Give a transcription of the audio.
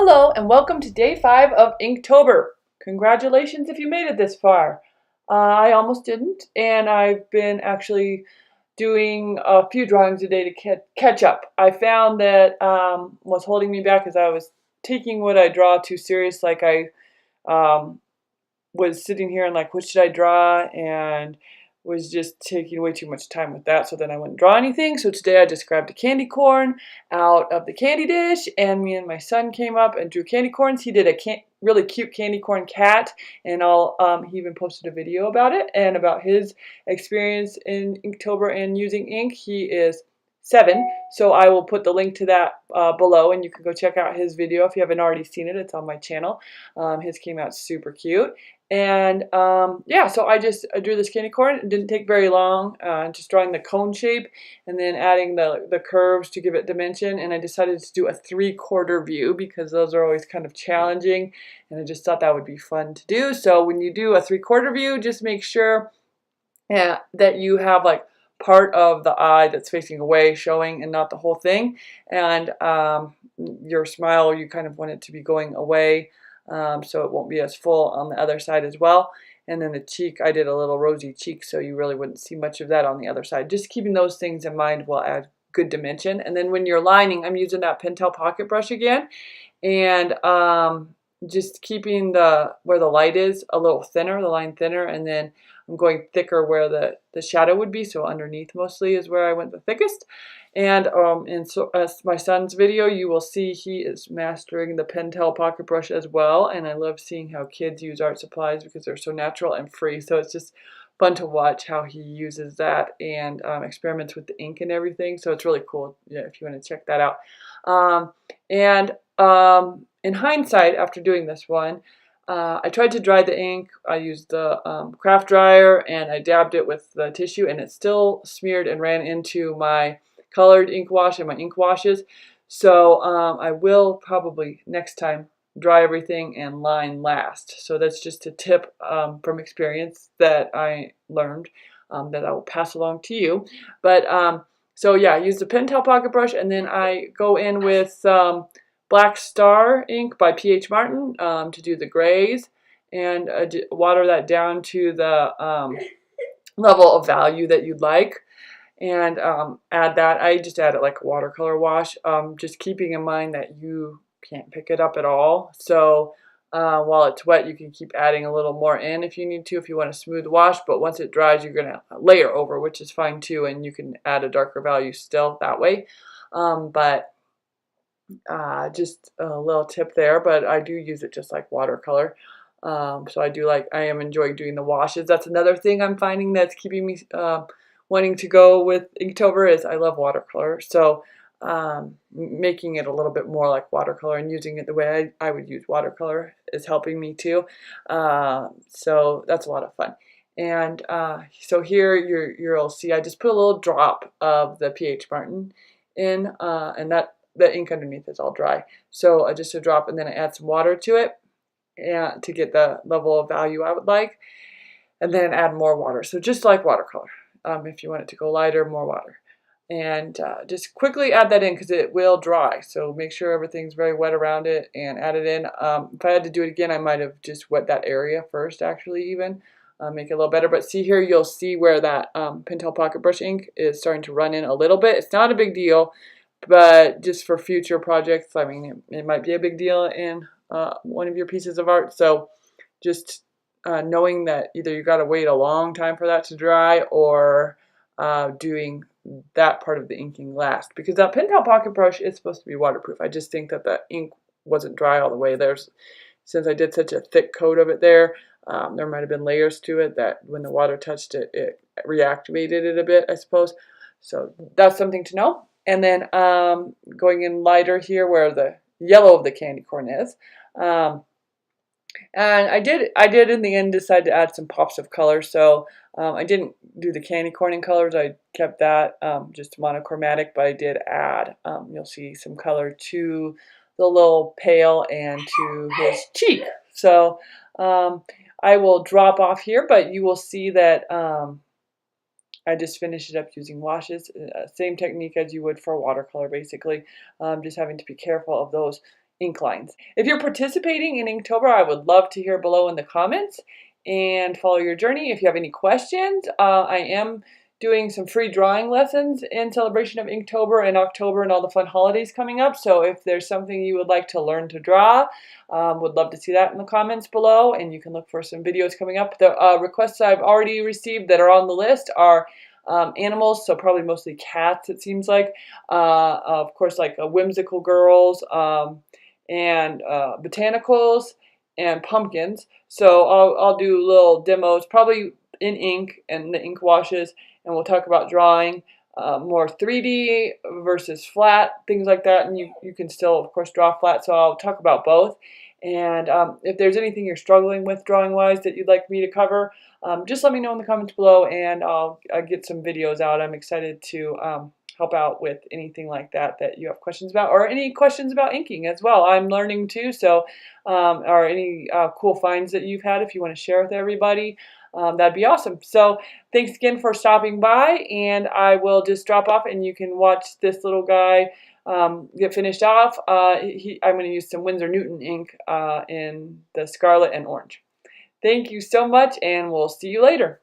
Hello and welcome to day 5 of Inktober. Congratulations if you made it this far. I almost didn't, and I've been actually doing a few drawings a day to catch up. I found that was holding me back as I was taking what I draw too serious. Like I um, was sitting here and like, what should I draw? And was just taking way too much time with that. So then I wouldn't draw anything. So today I just grabbed a candy corn out of the candy dish, and me and my son came up and drew candy corns. He did a really cute candy corn cat, and he even posted a video about it and about his experience in Inktober and using ink. He is 7, so I will put the link to that below, and you can go check out his video if you haven't already seen it. It's on my channel. His came out super cute. And yeah, so I drew this candy corn. It didn't take very long, just drawing the cone shape and then adding the curves to give it dimension. And I decided to do a 3/4 view because those are always kind of challenging, and I just thought that would be fun to do. So when you do a 3/4 view, just make sure that you have like part of the eye that's facing away showing and not the whole thing. And your smile, you kind of want it to be going away. So it won't be as full on the other side as well. And then the cheek, I did a little rosy cheek, so you really wouldn't see much of that on the other side. Just keeping those things in mind will add good dimension. And then when you're lining, I'm using that Pentel pocket brush again, and just keeping where the light is a little thinner, the line thinner, and then I'm going thicker where the shadow would be, so underneath mostly is where I went the thickest. And in my son's video, you will see he is mastering the Pentel pocket brush as well, and I love seeing how kids use art supplies because they're so natural and free, so it's just fun to watch how he uses that and experiments with the ink and everything, so it's really cool, yeah, if you want to check that out. In hindsight, after doing this one, I tried to dry the ink. I used the craft dryer and I dabbed it with the tissue, and it still smeared and ran into my colored ink wash and my ink washes. So I will probably next time dry everything and line last. So that's just a tip from experience that I learned that I will pass along to you. But so yeah, I use the Pentel pocket brush, and then I go in with Black Star ink by P.H. Martin to do the grays, and water that down to the level of value that you'd like, and add that. I just add it like a watercolor wash, just keeping in mind that you can't pick it up at all. So while it's wet, you can keep adding a little more in if you need to, if you want a smooth wash, but once it dries, you're going to layer over, which is fine too, and you can add a darker value still that way. Just a little tip there, but I do use it just like watercolor. So I am enjoying doing the washes. That's another thing I'm finding that's keeping me wanting to go with Inktober is I love watercolor. So making it a little bit more like watercolor and using it the way I would use watercolor is helping me too. So that's a lot of fun. And so here you'll see I just put a little drop of the P.H. Martin in, and the ink underneath is all dry. So just a drop, and then I add some water to it to get the level of value I would like, and then add more water. So just like watercolor. If you want it to go lighter, more water. And just quickly add that in because it will dry. So make sure everything's very wet around it and add it in. If I had to do it again, I might have just wet that area first, actually, even. Make it a little better. But see here, you'll see where that Pentel pocket brush ink is starting to run in a little bit. It's not a big deal, but just for future projects, I mean, it might be a big deal in one of your pieces of art. So just knowing that either you got to wait a long time for that to dry, or doing that part of the inking last, because that Pentel pocket brush is supposed to be waterproof. I just think that the ink wasn't dry all the way. Since I did such a thick coat of it there might have been layers to it that when the water touched it, it reactivated it a bit, I suppose. So that's something to know. And then going in lighter here where the yellow of the candy corn is. And I did in the end decide to add some pops of color. So I didn't do the candy corn in colors. I kept that just monochromatic, but I did add, you'll see some color to the little pail and to his cheek. So I will drop off here, but you will see that I just finished it up using washes. Same technique as you would for watercolor, basically. Just having to be careful of those ink lines. If you're participating in Inktober, I would love to hear below in the comments and follow your journey. If you have any questions, I am doing some free drawing lessons in celebration of Inktober and October and all the fun holidays coming up. So if there's something you would like to learn to draw, would love to see that in the comments below, and you can look for some videos coming up. The requests I've already received that are on the list are animals, so probably mostly cats, it seems like. Of course, like whimsical girls and botanicals and pumpkins. So I'll do little demos, probably in ink and the ink washes, and we'll talk about drawing more 3D versus flat, things like that. And you can still, of course, draw flat, so I'll talk about both. And if there's anything you're struggling with drawing-wise that you'd like me to cover, just let me know in the comments below, and I'll get some videos out. I'm excited to help out with anything like that you have questions about, or any questions about inking as well. I'm learning too, so or any cool finds that you've had if you want to share with everybody, that'd be awesome. So thanks again for stopping by, and I will just drop off and you can watch this little guy get finished off. I'm going to use some Winsor Newton ink in the scarlet and orange. Thank you so much, and we'll see you later.